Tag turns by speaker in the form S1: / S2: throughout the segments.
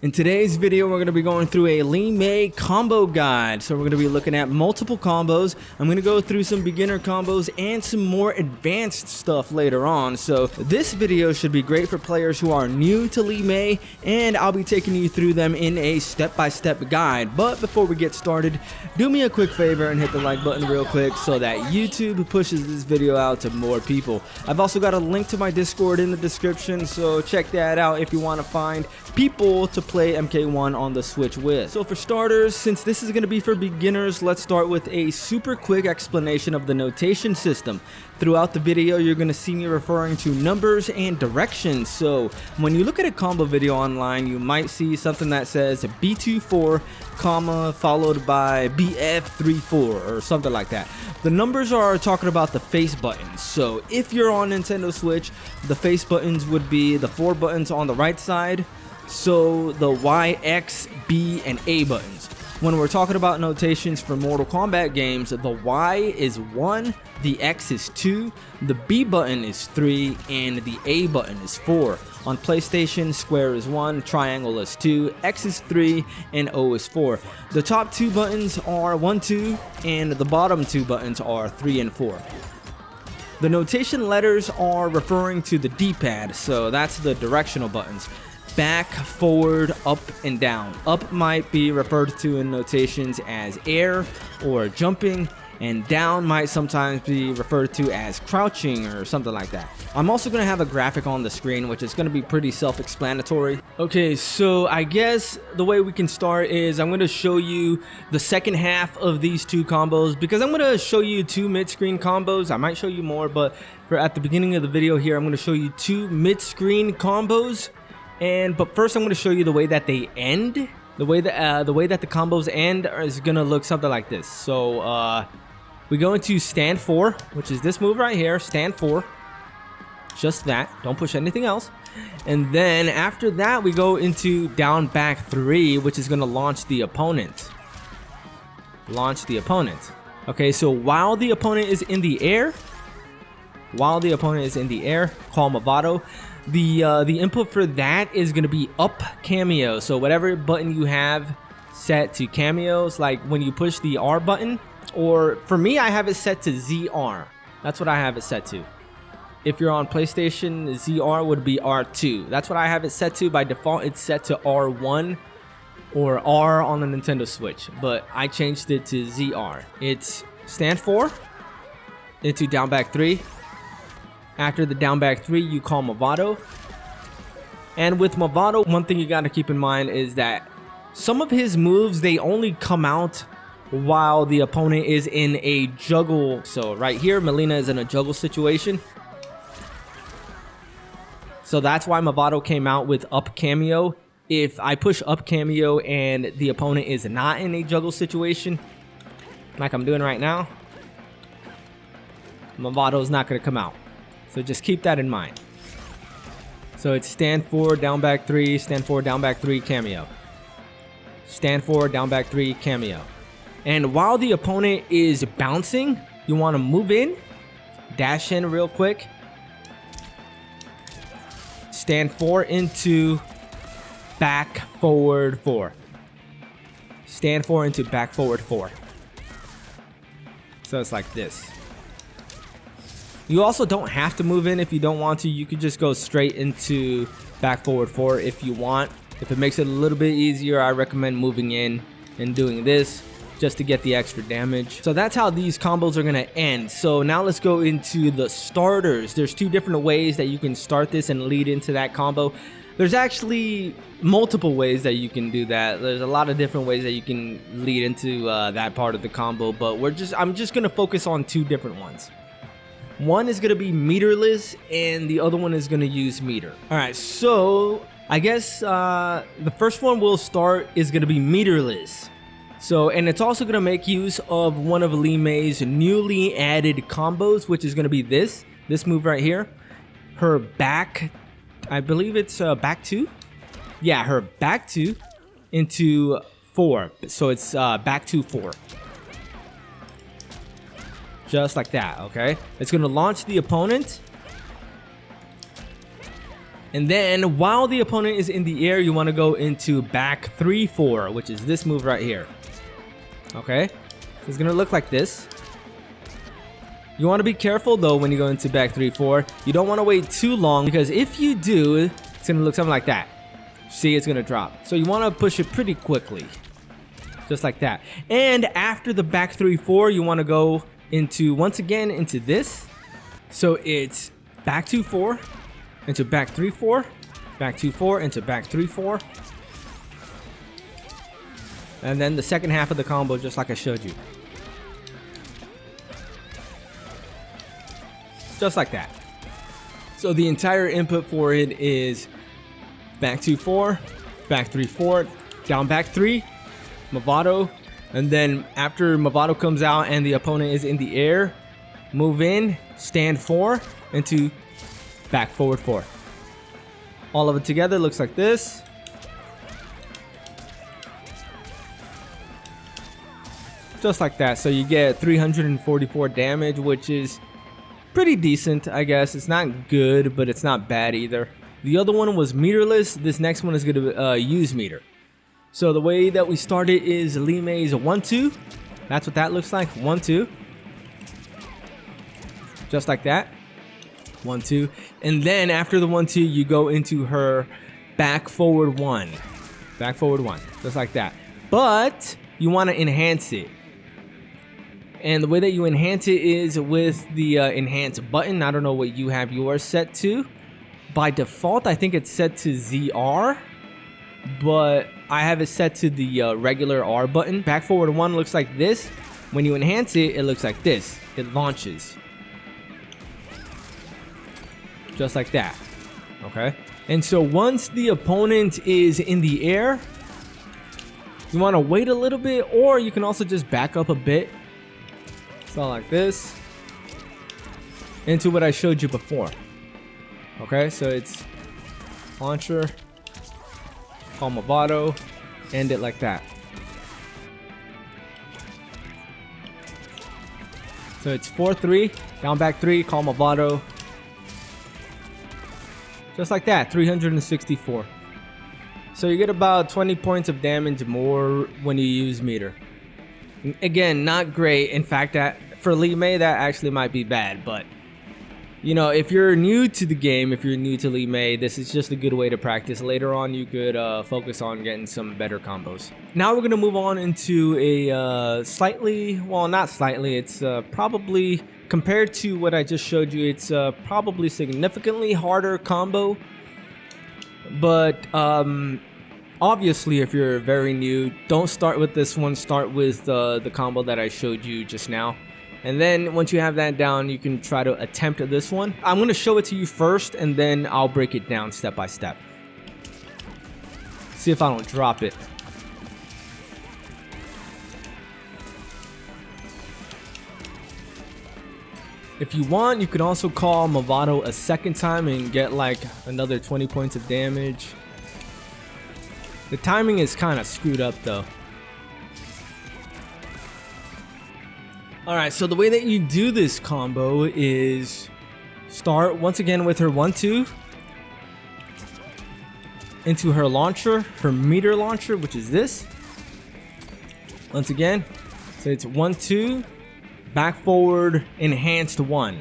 S1: In today's video, we're going to be going through a Li Mei combo guide. So we're going to be looking at multiple combos. I'm going to go through some beginner combos and some more advanced stuff later on. So this video should be great for players who are new to Li Mei, and I'll be taking you through them in a step-by-step guide. But before we get started, do me a quick favor and hit the like button real quick so that YouTube pushes this video out to more people. I've also got a link to my Discord in the description, so check that out if you want to find people to play MK1 on the Switch with. So for starters, since this is going to be for beginners, let's start with a super quick explanation of the notation system. Throughout the video, you're going to see me referring to numbers and directions. So when you look at a combo video online, you might see something that says B24, comma, followed by BF34 or something like that. The numbers are talking about the face buttons. So if you're on Nintendo Switch, the face buttons would be the 4 buttons on the right side. So the Y, X, B, and A buttons. When we're talking about notations for Mortal Kombat games, the Y is 1, the X is 2, the B button is 3, and the A button is 4. On PlayStation, square is 1, triangle is 2, X is 3, and O is 4. The top 2 buttons are 1, 2, and the bottom 2 buttons are 3 and 4. The notation letters are referring to the D-pad, so that's the directional buttons. Back, forward, up, and down. Up might be referred to in notations as air or jumping, and down might sometimes be referred to as crouching or something like that. I'm also going to have a graphic on the screen, which is going to be pretty self-explanatory. Okay, so I guess the way we can start is I'm going to show you the second half of these two combos, because I'm going to show you 2 mid-screen combos. I might show you more, but at the beginning of the video here, I'm going to show you 2 mid-screen combos. But first, I'm going to show you the way that they end. The way that the combos end is going to look something like this. So we go into stand 4, which is this move right here. Stand 4, just that. Don't push anything else. And then after that, we go into down back 3, which is going to launch the opponent. Launch the opponent. Okay, so while the opponent is in the air, call Mavado. The input for that is going to be up kameo. So whatever button you have set to cameos, like when you push the R button, or for me, I have it set to ZR. That's what I have it set to. If you're on PlayStation, ZR would be R2. That's what I have it set to. By default, it's set to R1 or R on the Nintendo Switch, but I changed it to ZR. It's stand 4 into down back 3. After the down back 3, you call Mavado. And with Mavado, one thing you got to keep in mind is that some of his moves, they only come out while the opponent is in a juggle. So right here, Melina is in a juggle situation. So that's why Mavado came out with up kameo. If I push up kameo and the opponent is not in a juggle situation, like I'm doing right now, Mavado is not going to come out. So just keep that in mind. So it's stand 4, down back 3, stand 4, down back 3, cameo. Stand 4, down back 3, cameo. And while the opponent is bouncing, you want to move in, dash in real quick. Stand 4 into back forward 4. Stand 4 into back forward 4. So it's like this. You also don't have to move in if you don't want to. You could just go straight into back forward 4 if you want. If it makes it a little bit easier, I recommend moving in and doing this just to get the extra damage. So that's how these combos are going to end. So now let's go into the starters. There's 2 different ways that you can start this and lead into that combo. There's actually multiple ways that you can do that. There's a lot of different ways that you can lead into that part of the combo, but I'm just going to focus on 2 different ones. One is going to be meterless, and the other one is going to use meter. All right, so I guess the first one we'll start is going to be meterless. So, and it's also going to make use of one of Li Mei's newly added combos, which is going to be this move right here. Her back, I believe it's back 2. Yeah, her back 2 into 4. So it's back 2, 4. Just like that, okay? It's going to launch the opponent. And then while the opponent is in the air, you want to go into back 3-4, which is this move right here. Okay, so it's gonna look like this. You want to be careful though when you go into back 3-4. You don't want to wait too long, because if you do, it's gonna look something like that. See, it's gonna drop. So you want to push it pretty quickly, just like that. And after the back 3-4, you want to go into, once again, into this. So it's back 2-4 into back 3-4, back 2-4 into back 3-4, and then the second half of the combo, just like I showed you, just like that. So the entire input for it is back 2-4, back 3-4, down back 3, Mavado, and then after Mavado comes out and the opponent is in the air, move in, stand 4 into back forward 4. All of it together looks like this. Just like that. So you get 344 damage, which is pretty decent, I guess. It's not good, but it's not bad either. The other one was meterless. This next one is going to use meter. So the way that we started is Li Mei's 1-2. That's what that looks like. 1-2. Just like that. 1-2. And then after the 1-2, you go into her back forward 1. Back forward 1. Just like that. But you want to enhance it. And the way that you enhance it is with the enhance button. I don't know what you have yours set to. By default, I think it's set to ZR. But I have it set to the regular R button. Back forward 1 looks like this. When you enhance it, it looks like this. It launches. Just like that. Okay. And so once the opponent is in the air, you want to wait a little bit, or you can also just back up a bit. So like this. Into what I showed you before. Okay, so it's launcher, call Mavado, end it like that. So it's 4-3, down back 3, call Mavado. Just like that, 364. So you get about 20 points of damage more when you use meter. Again, not great. In fact, that for Li Mei, that actually might be bad. But, you know, if you're new to the game, if you're new to Li Mei, this is just a good way to practice. Later on, you could focus on getting some better combos. Now we're going to move on into a slightly, well, not slightly, it's probably, compared to what I just showed you, it's probably significantly harder combo. But obviously, if you're very new, don't start with this one. Start with the combo that I showed you just now. And then once you have that down, you can try to attempt this one. I'm going to show it to you first, and then I'll break it down step by step. See if I don't drop it. If you want, you can also call Mavado a second time and get like another 20 points of damage. The timing is kind of screwed up though. Alright, so the way that you do this combo is start once again with her 1-2 into her launcher, her meter launcher, which is this. Once again, so it's 1-2, back forward, enhanced 1.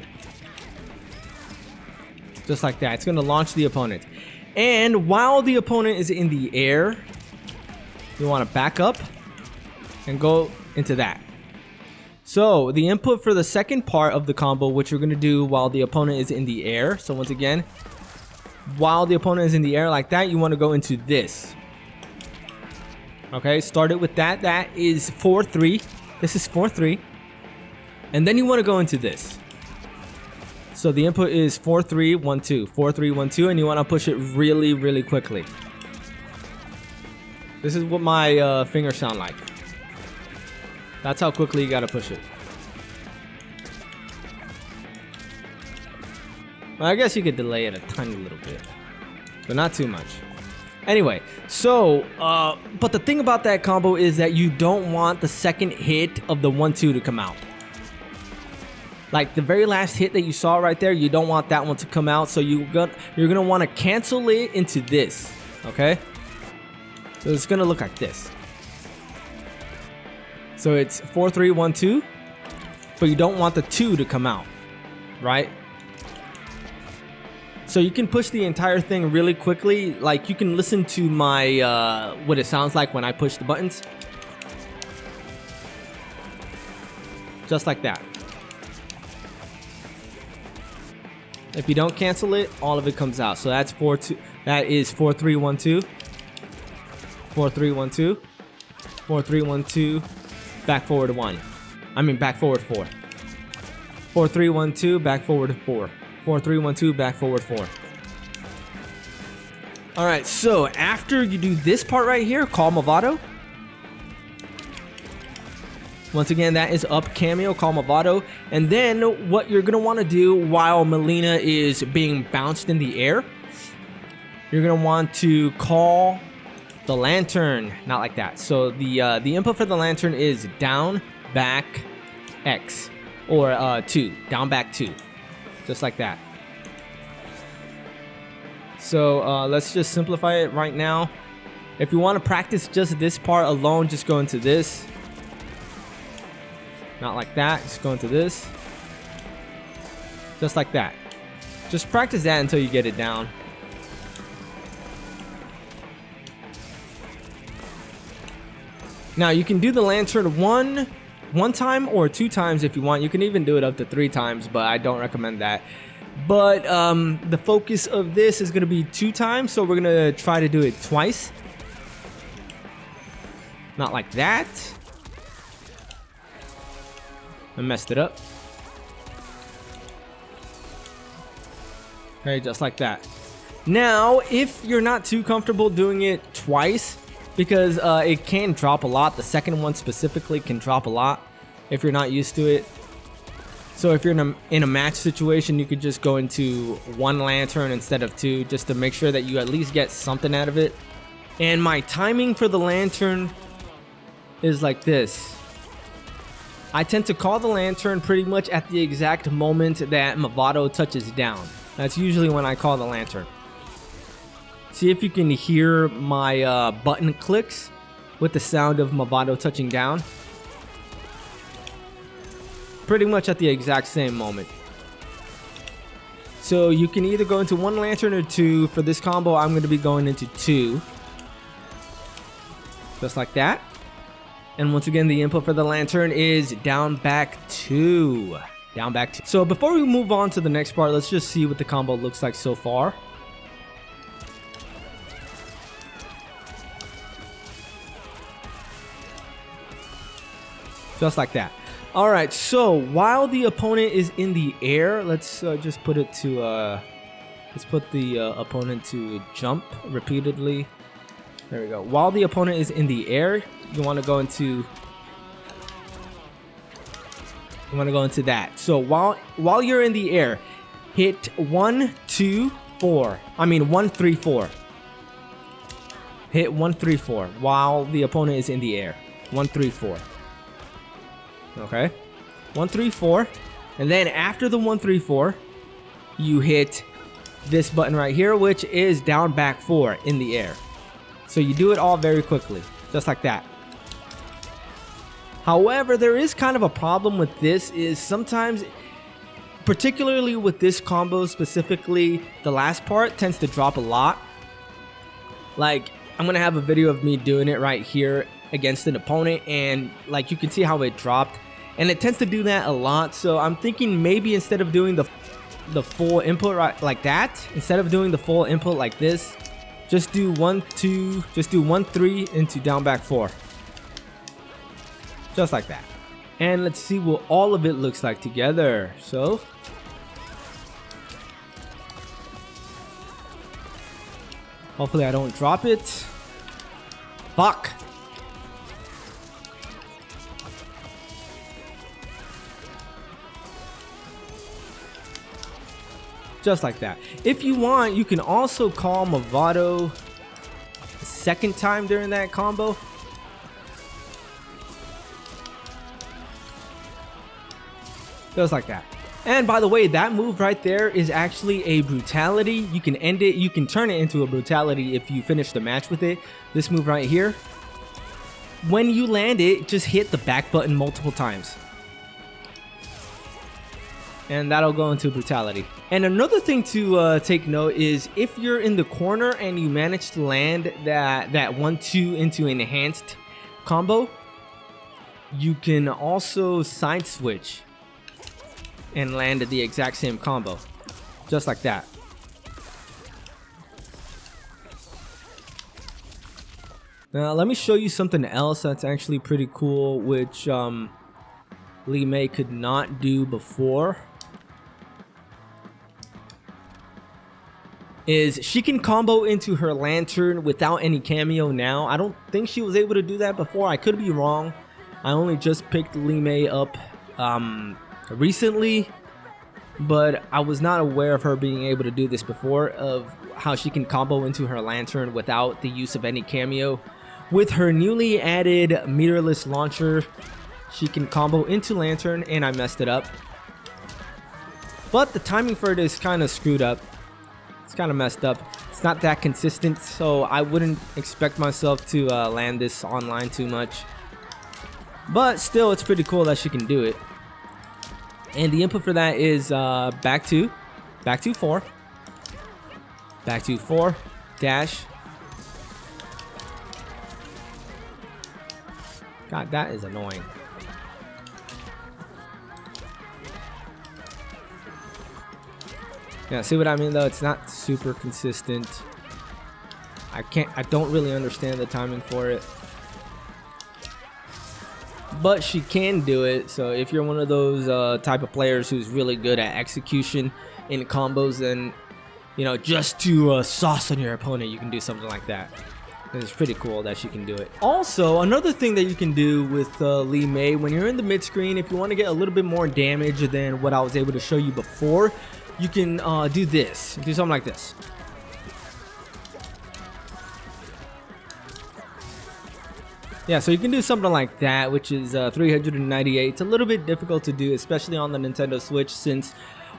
S1: Just like that. It's going to launch the opponent. And while the opponent is in the air, you want to back up and go into that. So the input for the second part of the combo, which you're going to do while the opponent is in the air. So once again, while the opponent is in the air like that, you want to go into this. Okay, start it with that. That is 4-3. This is 4-3. And then you want to go into this. So the input is 4-3, 1-2. 4-3, 1-2, and you want to push it really, really quickly. This is what my fingers sound like. That's how quickly you gotta push it. Well, I guess you could delay it a tiny little bit, but not too much. Anyway, so, but the thing about that combo is that you don't want the second hit of the 1-2 to come out. Like the very last hit that you saw right there, you don't want that one to come out. So you're gonna want to cancel it into this, okay? So it's gonna look like this. So it's 4, 3, 1, 2, but you don't want the 2 to come out, right? So you can push the entire thing really quickly. Like you can listen to my what it sounds like when I push the buttons, just like that. If you don't cancel it, all of it comes out. So that's 4, 2. That is 4, 3, 1, 2. 4, 3, 1, 2. 4, 3, 1, 2. Back forward 1. I mean back forward 4. 4, 3, 1, 2. Back forward 4. 4, 3, 1, 2. Back forward 4. All right. So after you do this part right here, call Mavado. Once again, that is up kameo, call Mavado. And then what you're going to want to do while Melina is being bounced in the air, you're going to want to call the lantern. Not like that. So the input for the lantern is down, back, X. Or 2. Down, back, 2. Just like that. So let's just simplify it right now. If you want to practice just this part alone, just go into this. Not like that, just go into this. Just like that. Just practice that until you get it down. Now you can do the lantern one time or 2 times if you want. You can even do it up to 3 times, but I don't recommend that. But the focus of this is going to be 2 times, so we're going to try to do it twice. Not like that. I messed it up. Okay, just like that. Now, if you're not too comfortable doing it twice, because it can drop a lot, the second one specifically can drop a lot if you're not used to it. So if you're in a match situation, you could just go into 1 lantern instead of 2, just to make sure that you at least get something out of it. And my timing for the lantern is like this. I tend to call the lantern pretty much at the exact moment that Mavado touches down. That's usually when I call the lantern. See if you can hear my button clicks with the sound of Mavado touching down. Pretty much at the exact same moment. So you can either go into 1 lantern or 2. For this combo, I'm going to be going into 2. Just like that. And once again, the input for the lantern is down, back, 2. Down, back, 2. So before we move on to the next part, let's just see what the combo looks like so far. Just like that. All right, so while the opponent is in the air, let's just put it to let's put the opponent to jump repeatedly. There we go. While the opponent is in the air, you want to go into that. So while you're in the air, hit 1, 2, 4. I mean 1, 3, 4. Hit 1, 3, 4 while the opponent is in the air. 1, 3, 4. Okay, 1, 3, 4, and then after the 1, 3, 4, you hit this button right here, which is down, back, 4 in the air. So you do it all very quickly, just like that. However, there is kind of a problem with this, is sometimes, particularly with this combo specifically, the last part tends to drop a lot. Like, I'm gonna have a video of me doing it right here against an opponent, and like you can see how it dropped, and it tends to do that a lot. So I'm thinking maybe instead of doing the full input right like that, instead of doing the full input like this, just do 1, 2, just do 1, 3 into down, back, 4, just like that. And let's see what all of it looks like together. So hopefully I don't drop it. Fuck. Just like that. If you want, you can also call Mavado a second time during that combo. Just like that. And by the way, that move right there is actually a brutality. You can end it, you can turn it into a brutality if you finish the match with it. This move right here, when you land it, just hit the back button multiple times. And that'll go into brutality. And another thing to take note is if you're in the corner and you manage to land that 1-2 into enhanced combo, you can also side switch and land the exact same combo, just like that. Now let me show you something else that's actually pretty cool, which Li Mei could not do before. Is she can combo into her lantern without any kameo now. I don't think she was able to do that before. I could be wrong. I only just picked Li Mei up recently, but I was not aware of her being able to do this before, of how she can combo into her lantern without the use of any kameo. With her newly added Meterless launcher, she can combo into lantern, and I messed it up. But the timing for it is kind of screwed up. It's kind of messed up. It's not that consistent, so I wouldn't expect myself to land this online too much. But still, it's pretty cool that she can do it. And the input for that is back to 4, back to 4, dash. God, that is annoying. Yeah, see what I mean though? It's not super consistent. I don't really understand the timing for it. But she can do it, so if you're one of those type of players who's really good at execution in combos, then, you know, just to sauce on your opponent, you can do something like that. It's pretty cool that she can do it. Also, another thing that you can do with Li Mei, when you're in the mid screen, if you want to get a little bit more damage than what I was able to show you before, you can do this. Do something like this. Yeah, so you can do something like that, which is 398. It's a little bit difficult to do, especially on the Nintendo Switch, since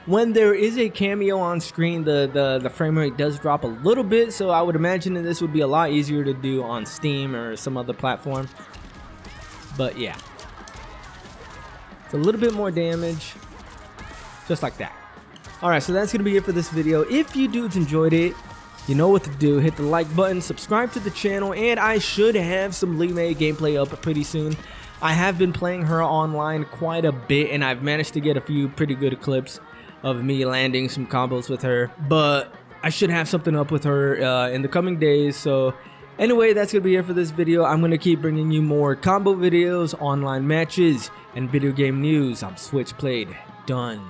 S1: when there is a kameo on screen, the frame rate does drop a little bit. So I would imagine that this would be a lot easier to do on Steam or some other platform. But yeah, it's a little bit more damage, just like that. Alright, so that's going to be it for this video. If you dudes enjoyed it, you know what to do. Hit the like button, subscribe to the channel, and I should have some Li Mei gameplay up pretty soon. I have been playing her online quite a bit, and I've managed to get a few pretty good clips of me landing some combos with her. But I should have something up with her in the coming days. So anyway, that's going to be it for this video. I'm going to keep bringing you more combo videos, online matches, and video game news. I'm Switch Played. Done.